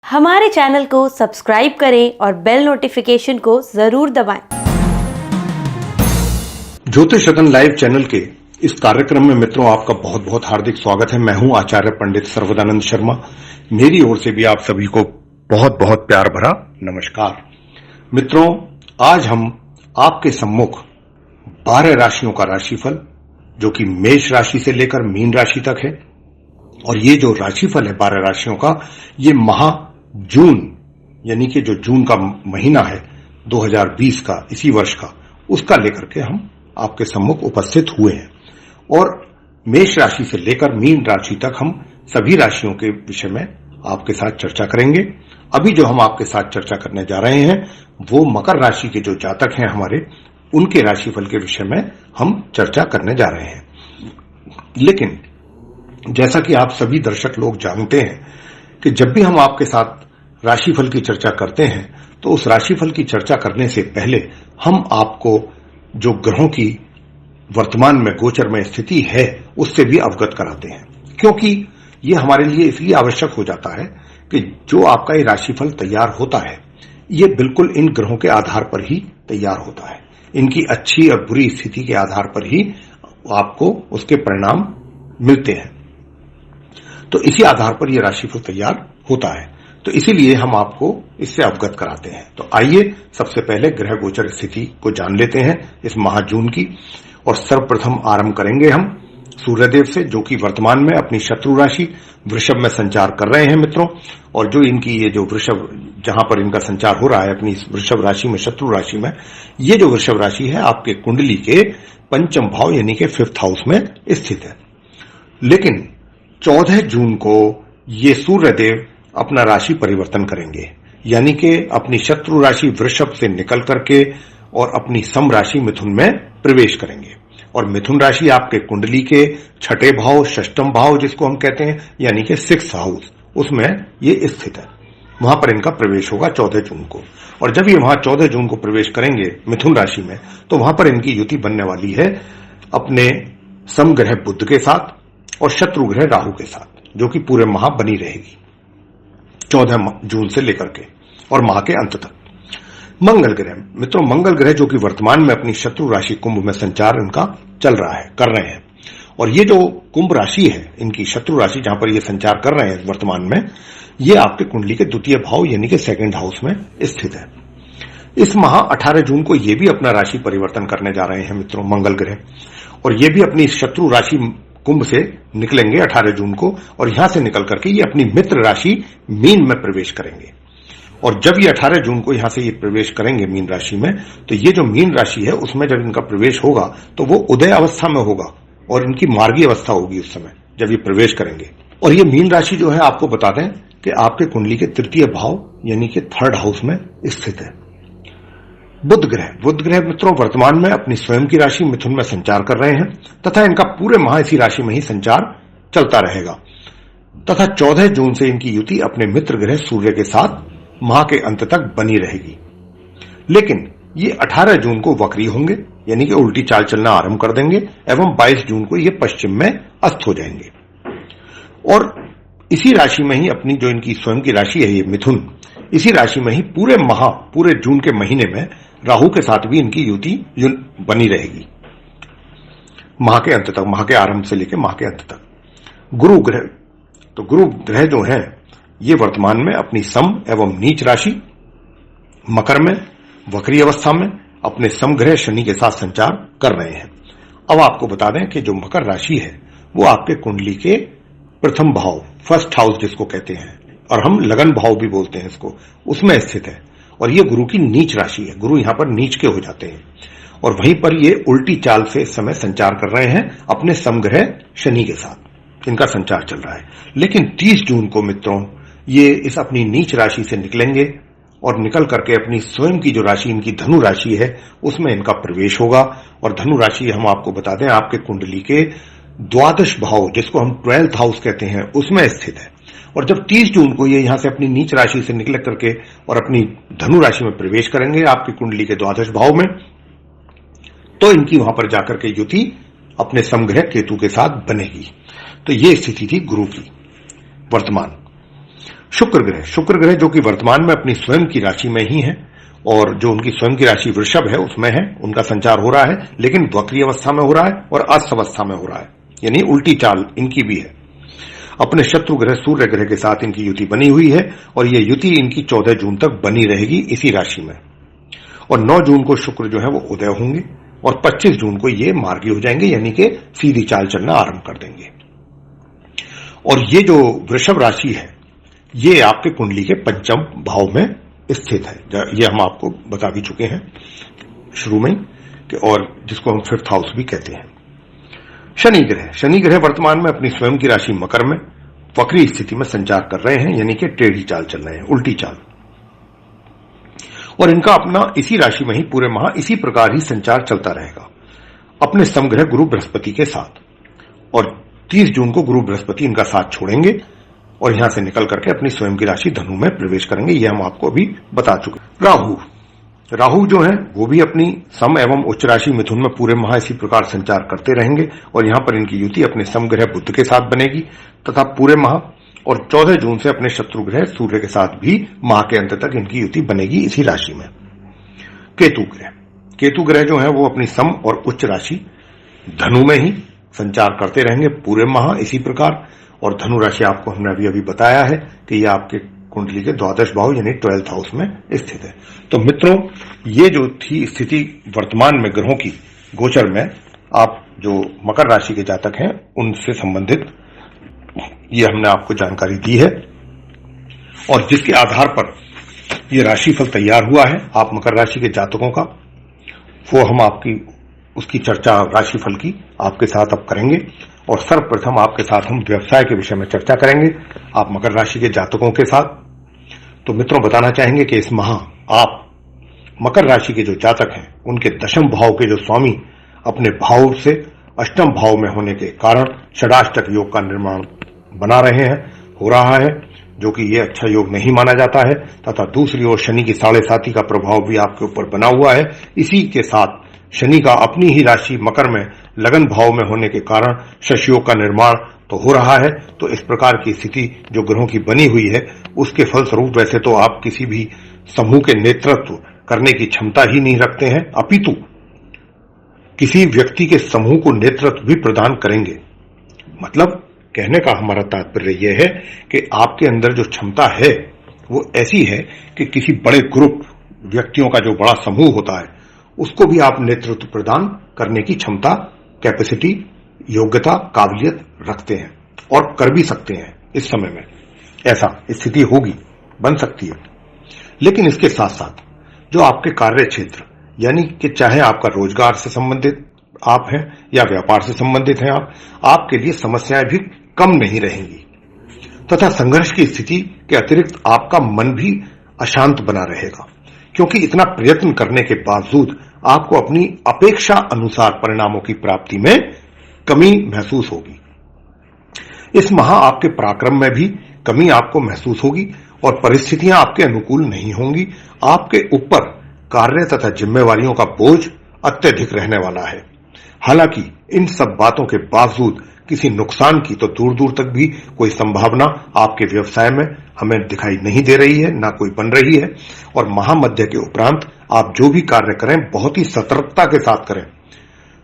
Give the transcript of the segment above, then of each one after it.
हमारे चैनल को सब्सक्राइब करें और बेल नोटिफिकेशन को जरूर दबाएं। ज्योतिष सदन लाइव चैनल के इस कार्यक्रम में मित्रों आपका बहुत बहुत हार्दिक स्वागत है। मैं हूं आचार्य पंडित सर्वदानंद शर्मा। मेरी ओर से भी आप सभी को बहुत बहुत प्यार भरा नमस्कार। मित्रों, आज हम आपके सम्मुख 12 राशियों का राशिफल जो कि मेष राशि से लेकर मीन राशि तक है, और ये जो राशिफल है 12 राशियों का, ये माह जून यानी कि जो जून का महीना है 2020 का, इसी वर्ष का, उसका लेकर के हम आपके सम्मुख उपस्थित हुए हैं। और मेष राशि से लेकर मीन राशि तक हम सभी राशियों के विषय में आपके साथ चर्चा करेंगे। अभी जो हम आपके साथ चर्चा करने जा रहे हैं वो मकर राशि के जो जातक हैं हमारे, उनके राशिफल के विषय में हम चर्चा करने जा रहे हैं। लेकिन जैसा कि आप सभी दर्शक लोग जानते हैं कि जब भी हम आपके साथ राशिफल की चर्चा करते हैं तो उस राशिफल की चर्चा करने से पहले हम आपको जो ग्रहों की वर्तमान में गोचर में स्थिति है उससे भी अवगत कराते हैं, क्योंकि ये हमारे लिए इसलिए आवश्यक हो जाता है कि जो आपका ये राशिफल तैयार होता है ये बिल्कुल इन ग्रहों के आधार पर ही तैयार होता है। इनकी अच्छी और बुरी स्थिति के आधार पर ही आपको उसके परिणाम मिलते हैं। तो इसी आधार पर यह राशिफल तैयार होता है, तो इसीलिए हम आपको इससे अवगत कराते हैं। तो आइए सबसे पहले ग्रह गोचर स्थिति को जान लेते हैं इस माह जून की। और सर्वप्रथम आरंभ करेंगे हम सूर्यदेव से, जो कि वर्तमान में अपनी शत्रु राशि वृषभ में संचार कर रहे हैं मित्रों। और जो इनकी ये जो वृषभ, जहां पर इनका संचार हो रहा है अपनी वृषभ राशि में, शत्रु राशि में, ये जो वृषभ राशि है आपके कुंडली के पंचम भाव यानी कि 5th हाउस में स्थित है। लेकिन 14 जून को ये सूर्यदेव अपना राशि परिवर्तन करेंगे, यानी कि अपनी शत्रु राशि वृषभ से निकल करके और अपनी सम राशि मिथुन में प्रवेश करेंगे। और मिथुन राशि आपके कुंडली के 6ठे भाव, 6ष्टम भाव जिसको हम कहते हैं, यानी कि 6th हाउस, उसमें ये स्थित है। वहां पर इनका प्रवेश होगा 14 जून को। और जब ये वहां 14 जून को प्रवेश करेंगे मिथुन राशि में, तो वहां पर इनकी युति बनने वाली है अपने समग्रह बुध के साथ और शत्रु ग्रह राहु के साथ, जो कि पूरे माह बनी रहेगी 14 जून से लेकर के और माह के अंत तक। मंगल ग्रह मित्रों, मंगल ग्रह जो कि वर्तमान में अपनी शत्रु राशि कुंभ में संचार इनका चल रहा है, कर रहे हैं। और ये जो कुंभ राशि है, इनकी शत्रु राशि जहां पर ये संचार कर रहे हैं वर्तमान में, ये आपके कुंडली के 2य भाव यानी कि 2nd हाउस में स्थित है। इस माह 18 जून को ये भी अपना राशि परिवर्तन करने जा रहे हैं मित्रों, मंगल ग्रह। और ये भी अपनी शत्रु राशि कुंभ से निकलेंगे 18 जून को, और यहां से निकल करके ये अपनी मित्र राशि मीन में प्रवेश करेंगे। और जब ये 18 जून को यहां से ये प्रवेश करेंगे मीन राशि में, तो ये जो मीन राशि है उसमें जब इनका प्रवेश होगा तो वो उदय अवस्था में होगा और इनकी मार्गी अवस्था होगी उस समय जब ये प्रवेश करेंगे। और ये मीन राशि जो है आपको बता दें कि आपके कुंडली के 3य भाव यानी कि 3rd हाउस में स्थित है। बुध ग्रह मित्रों वर्तमान में अपनी स्वयं की राशि मिथुन में संचार कर रहे हैं, तथा इनका पूरे माह इसी राशि में ही संचार चलता रहेगा। तथा 14 जून से इनकी युति अपने मित्र ग्रह सूर्य के साथ माह के अंत तक बनी रहेगी। लेकिन ये 18 जून को वक्री होंगे, यानी कि उल्टी चाल चलना आरंभ कर देंगे, एवं 22 जून को ये पश्चिम में अस्त हो जाएंगे। और इसी राशि में ही अपनी जो इनकी स्वयं की राशि है ये मिथुन, इसी राशि में ही पूरे माह, पूरे जून के महीने में राहु के साथ भी इनकी युति बनी रहेगी माह के अंत तक, माह के आरंभ से लेकर माह के अंत तक। गुरु ग्रह जो है ये वर्तमान में अपनी सम एवं नीच राशि मकर में वक्री अवस्था में अपने समग्रह शनि के साथ संचार कर रहे हैं। अब आपको बता दें कि जो मकर राशि है वो आपके कुंडली के 1st भाव, 1st हाउस जिसको कहते हैं, और हम लगन भाव भी बोलते हैं इसको, उसमें स्थित है। और ये गुरु की नीच राशि है, गुरु यहां पर नीच के हो जाते हैं। और वहीं पर ये उल्टी चाल से इस समय संचार कर रहे हैं अपने समग्रह शनि के साथ, इनका संचार चल रहा है। लेकिन 30 जून को मित्रों ये इस अपनी नीच राशि से निकलेंगे और निकल करके अपनी स्वयं की जो राशि इनकी धनु राशि है उसमें इनका प्रवेश होगा। और धनु राशि हम आपको बता दें आपके कुंडली के 12 भाव जिसको हम 12th हाउस कहते हैं उसमें स्थित है। और जब 30 जून को ये यहां से अपनी नीच राशि से निकल करके और अपनी धनु राशि में प्रवेश करेंगे आपकी कुंडली के 12 भाव में, तो इनकी वहां पर जाकर के युति अपने समग्रह केतु के साथ बनेगी। तो ये स्थिति थी गुरु की वर्तमान। शुक्र ग्रह जो कि वर्तमान में अपनी स्वयं की राशि में ही है और जो उनकी स्वयं की राशि वृषभ है उसमें है, उनका संचार हो रहा है, लेकिन वक्री अवस्था में हो रहा है और अस्त अवस्था में हो रहा है, यानी उल्टी चाल इनकी भी है। अपने शत्रु ग्रह सूर्य ग्रह के साथ इनकी युति बनी हुई है और यह युति इनकी 14 जून तक बनी रहेगी इसी राशि में। और 9 जून को शुक्र जो है वो उदय होंगे और 25 जून को ये मार्गी हो जाएंगे, यानी कि सीधी चाल चलना आरंभ कर देंगे। और ये जो वृषभ राशि है ये आपके कुंडली के पंचम भाव में स्थित है, ये हम आपको बता भी चुके हैं शुरू में, और जिसको हम 5th हाउस भी कहते हैं। शनि ग्रह वर्तमान में अपनी स्वयं की राशि मकर में वक्री स्थिति में संचार कर रहे हैं, यानी कि टेढ़ी चाल चल रहे हैं, उल्टी चाल। और इनका अपना इसी राशि में ही पूरे माह इसी प्रकार ही संचार चलता रहेगा अपने समग्रह गुरु बृहस्पति के साथ। और 30 जून को गुरु बृहस्पति इनका साथ छोड़ेंगे और यहां से निकल करके अपनी स्वयं की राशि धनु में प्रवेश करेंगे, यह हम आपको अभी बता चुके। राहु जो है वो भी अपनी सम एवं उच्च राशि मिथुन में पूरे माह इसी प्रकार संचार करते रहेंगे और यहां पर इनकी युति अपने समग्रह बुध के साथ बनेगी तथा पूरे माह, और 14 जून से अपने शत्रु ग्रह सूर्य के साथ भी माह के अंत तक इनकी युति बनेगी इसी राशि में। केतु ग्रह जो है वो अपनी सम और उच्च राशि धनु में ही संचार करते रहेंगे पूरे माह इसी प्रकार। और धनु राशि आपको हमने अभी बताया है कि यह आपके कुंडली के 12 भाव यानी 12th हाउस में स्थित है। तो मित्रों, ये जो थी स्थिति वर्तमान में ग्रहों की गोचर में, आप जो मकर राशि के जातक हैं उनसे संबंधित ये हमने आपको जानकारी दी है और जिसके आधार पर ये राशिफल तैयार हुआ है आप मकर राशि के जातकों का, वो हम आपकी उसकी चर्चा राशिफल की आपके साथ अब करेंगे। और सर्वप्रथम आपके साथ हम व्यवसाय के विषय में चर्चा करेंगे आप मकर राशि के जातकों के साथ। तो मित्रों, बताना चाहेंगे कि इस माह आप मकर राशि के जो जातक हैं उनके दशम भाव के जो स्वामी अपने भाव से अष्टम भाव में होने के कारण षडाष्टक योग का निर्माण बना रहे हैं, हो रहा है, जो कि यह अच्छा योग नहीं माना जाता है। तथा दूसरी ओर शनि की 7.5 का प्रभाव भी आपके ऊपर बना हुआ है। इसी के साथ शनि का अपनी ही राशि मकर में लगन भाव में होने के कारण शश योग का निर्माण तो हो रहा है। तो इस प्रकार की स्थिति जो ग्रहों की बनी हुई है उसके फलस्वरूप वैसे तो आप किसी भी समूह के नेतृत्व करने की क्षमता ही नहीं रखते हैं, अपितु किसी व्यक्ति के समूह को नेतृत्व भी प्रदान करेंगे। मतलब कहने का हमारा तात्पर्य यह है कि आपके अंदर जो क्षमता है वो ऐसी है कि किसी बड़े ग्रुप व्यक्तियों का जो बड़ा समूह होता है उसको भी आप नेतृत्व प्रदान करने की क्षमता, कैपेसिटी, योग्यता, काबिलियत रखते हैं और कर भी सकते हैं। इस समय में ऐसा स्थिति होगी, बन सकती है। लेकिन इसके साथ साथ जो आपके कार्य क्षेत्र, यानी कि चाहे आपका रोजगार से संबंधित आप हैं या व्यापार से संबंधित हैं आपके लिए समस्याएं भी कम नहीं रहेंगी तथा संघर्ष की स्थिति के अतिरिक्त आपका मन भी अशांत बना रहेगा, क्योंकि इतना प्रयत्न करने के बावजूद आपको अपनी अपेक्षा अनुसार परिणामों की प्राप्ति में कमी महसूस होगी। इस माह आपके पराक्रम में भी कमी आपको महसूस होगी और परिस्थितियां आपके अनुकूल नहीं होंगी। आपके ऊपर कार्य तथा जिम्मेवारियों का बोझ अत्यधिक रहने वाला है। हालांकि इन सब बातों के बावजूद किसी नुकसान की तो दूर दूर तक भी कोई संभावना आपके व्यवसाय में हमें दिखाई नहीं दे रही है, ना कोई बन रही है। और महामध्य के उपरांत आप जो भी कार्य करें बहुत ही सतर्कता के साथ करें,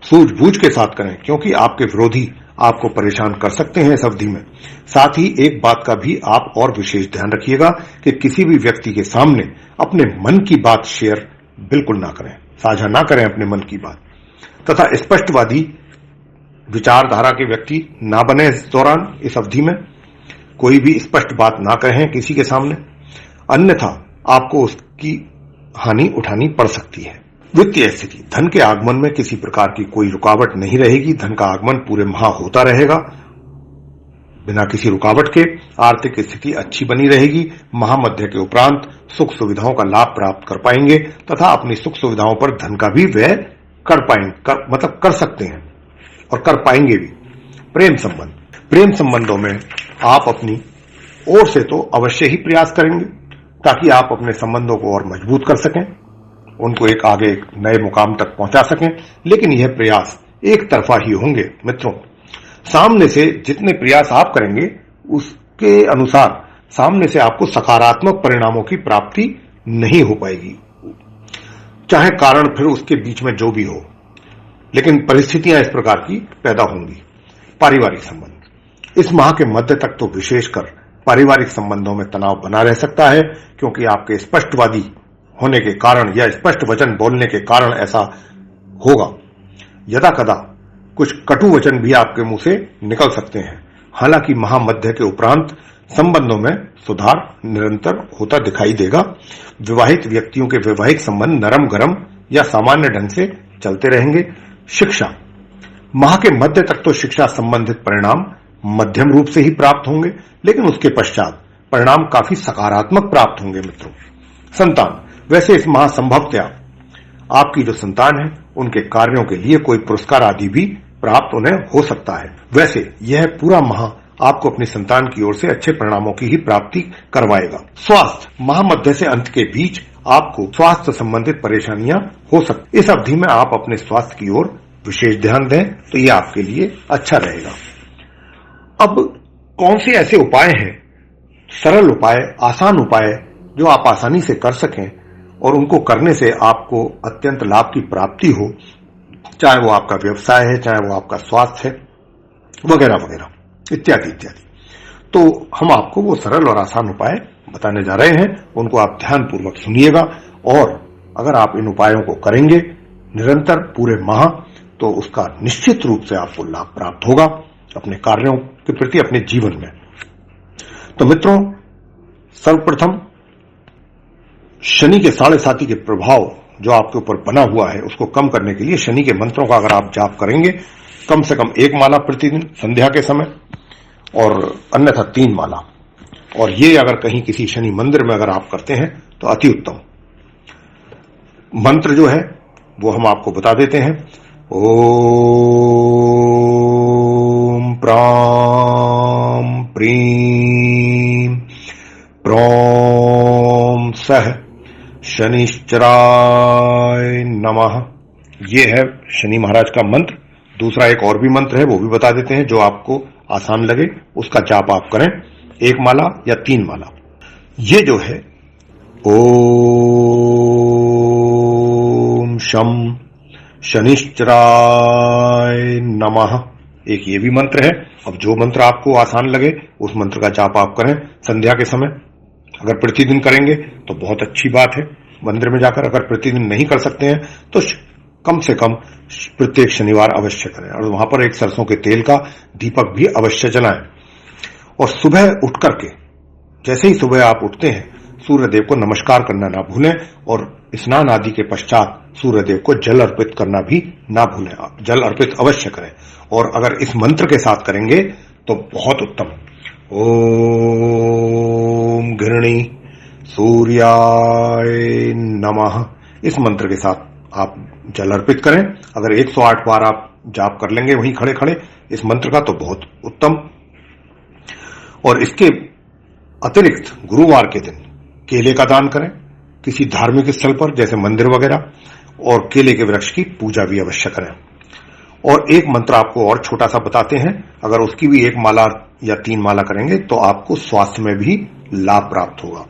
सूझबूझ के साथ करें, क्योंकि आपके विरोधी आपको परेशान कर सकते हैं इस अवधि में। साथ ही एक बात का भी आप और विशेष ध्यान रखिएगा कि किसी भी व्यक्ति के सामने अपने मन की बात शेयर बिल्कुल ना करें, साझा ना करें अपने मन की बात, तथा स्पष्टवादी विचारधारा के व्यक्ति ना बने। इस दौरान, इस अवधि में कोई भी स्पष्ट बात ना कहें किसी के सामने, अन्यथा आपको उसकी हानि उठानी पड़ सकती है। वित्तीय स्थिति, धन के आगमन में किसी प्रकार की कोई रुकावट नहीं रहेगी। धन का आगमन पूरे माह होता रहेगा बिना किसी रुकावट के। आर्थिक स्थिति अच्छी बनी रहेगी। महामध्य के उपरांत सुख सुविधाओं का लाभ प्राप्त कर पाएंगे तथा अपनी सुख सुविधाओं पर धन का भी व्यय कर सकते हैं और कर पाएंगे भी। प्रेम संबंधों में आप अपनी ओर से तो अवश्य ही प्रयास करेंगे ताकि आप अपने संबंधों को और मजबूत कर सकें, उनको एक नए मुकाम तक पहुंचा सकें। लेकिन यह प्रयास एक तरफा ही होंगे मित्रों। सामने से जितने प्रयास आप करेंगे उसके अनुसार सामने से आपको सकारात्मक परिणामों की प्राप्ति नहीं हो पाएगी, चाहे कारण फिर उसके बीच में जो भी हो, लेकिन परिस्थितियां इस प्रकार की पैदा होंगी। पारिवारिक संबंध, इस माह के मध्य तक तो विशेषकर पारिवारिक संबंधों में तनाव बना रह सकता है, क्योंकि आपके स्पष्टवादी होने के कारण या स्पष्ट वचन बोलने के कारण ऐसा होगा। यदा कदा कुछ कटु वचन भी आपके मुंह से निकल सकते हैं। हालांकि महामध्य के उपरांत संबंधों में सुधार निरंतर होता दिखाई देगा। विवाहित व्यक्तियों के वैवाहिक संबंध नरम गरम या सामान्य ढंग से चलते रहेंगे। शिक्षा, माह के मध्य तक तो शिक्षा संबंधित परिणाम मध्यम रूप से ही प्राप्त होंगे, लेकिन उसके पश्चात परिणाम काफी सकारात्मक प्राप्त होंगे। मित्रों, संतान, वैसे इस माह संभवतया आपकी जो संतान है उनके कार्यों के लिए कोई पुरस्कार आदि भी प्राप्त उन्हें हो सकता है। वैसे यह पूरा माह आपको अपनी संतान की ओर से अच्छे परिणामों की ही प्राप्ति करवाएगा। स्वास्थ्य, माह मध्य से अंत के बीच आपको स्वास्थ्य संबंधित परेशानियां हो सकती। इस अवधि में आप अपने स्वास्थ्य की ओर विशेष ध्यान दें तो यह आपके लिए अच्छा रहेगा। अब कौन से ऐसे उपाय हैं, सरल उपाय, आसान उपाय जो आप आसानी से कर सकें और उनको करने से आपको अत्यंत लाभ की प्राप्ति हो, चाहे वो आपका व्यवसाय है, चाहे वो आपका स्वास्थ्य है, वगैरह वगैरह इत्यादि इत्यादि। तो हम आपको वो सरल और आसान उपाय बताने जा रहे हैं, उनको आप ध्यानपूर्वक सुनिएगा। और अगर आप इन उपायों को करेंगे निरंतर पूरे माह, तो उसका निश्चित रूप से आपको लाभ प्राप्त होगा अपने कार्यों के प्रति, अपने जीवन में। तो मित्रों, सर्वप्रथम शनि के 7.5 के प्रभाव जो आपके ऊपर बना हुआ है उसको कम करने के लिए शनि के मंत्रों का अगर आप जाप करेंगे, कम से कम 1 माला प्रतिदिन संध्या के समय और अन्यथा 3 माला, और ये अगर कहीं किसी शनि मंदिर में अगर आप करते हैं तो अति उत्तम। मंत्र जो है वो हम आपको बता देते हैं। ओम प्राम प्रीम प्रोम सह शनिश्चराय नमः। ये है शनि महाराज का मंत्र। दूसरा एक और भी मंत्र है, वो भी बता देते हैं, जो आपको आसान लगे उसका जाप आप करें, 1 माला या 3 माला। ये जो है ओम शम शनिश्चराय नमः, एक ये भी मंत्र है। अब जो मंत्र आपको आसान लगे उस मंत्र का जाप आप करें संध्या के समय। अगर प्रतिदिन करेंगे तो बहुत अच्छी बात है मंदिर में जाकर। अगर प्रतिदिन नहीं कर सकते हैं तो कम से कम प्रत्येक शनिवार अवश्य करें, और वहां पर एक सरसों के तेल का दीपक भी अवश्य जलाएं। और सुबह उठ करके, जैसे ही सुबह आप उठते हैं, सूर्यदेव को नमस्कार करना ना भूलें, और स्नान आदि के पश्चात सूर्यदेव को जल अर्पित करना भी ना भूलें। जल अर्पित अवश्य करें, और अगर इस मंत्र के साथ करेंगे तो बहुत उत्तम। ओम घृणी सूर्याय नमः, इस मंत्र के साथ आप जल अर्पित करें। अगर 108 बार आप जाप कर लेंगे वहीं खड़े खड़े इस मंत्र का तो बहुत उत्तम। और इसके अतिरिक्त गुरुवार के दिन केले का दान करें किसी धार्मिक स्थल पर, जैसे मंदिर वगैरह, और केले के वृक्ष की पूजा भी अवश्य करें। और एक मंत्र आपको और छोटा सा बताते हैं, अगर उसकी भी 1 माला या 3 माला करेंगे तो आपको स्वास्थ्य में भी लाभ प्राप्त होगा।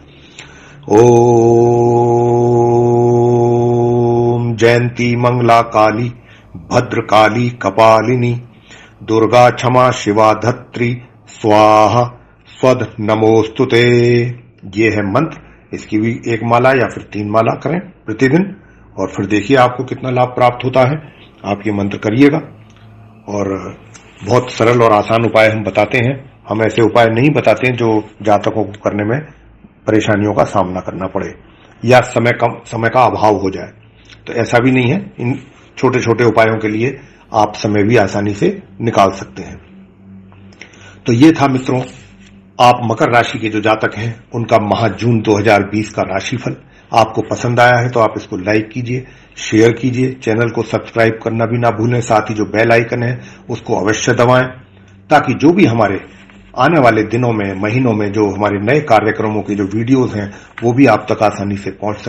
ओम जयंती मंगला काली भद्र काली कपालिनी दुर्गा क्षमा शिवा धत्री स्वाहा स्वध नमोस्तुते। ये है मंत्र, इसकी भी 1 माला या फिर 3 माला करें प्रतिदिन, और फिर देखिए आपको कितना लाभ प्राप्त होता है। आप ये मंत्र करिएगा, और बहुत सरल और आसान उपाय हम बताते हैं। हम ऐसे उपाय नहीं बताते हैं जो जातकों को करने में परेशानियों का सामना करना पड़े या समय का अभाव हो जाए, तो ऐसा भी नहीं है। इन छोटे छोटे उपायों के लिए आप समय भी आसानी से निकाल सकते हैं। तो ये था मित्रों, आप मकर राशि के जो जातक हैं उनका माह जून 2020 का राशिफल। आपको पसंद आया है तो आप इसको लाइक कीजिए, शेयर कीजिए, चैनल को सब्सक्राइब करना भी ना भूलें। साथ ही जो बेल आइकन है उसको अवश्य दबाएं, ताकि जो भी हमारे आने वाले दिनों में, महीनों में जो हमारे नए कार्यक्रमों के जो वीडियोस हैं वो भी आप तक आसानी से पहुंच सके।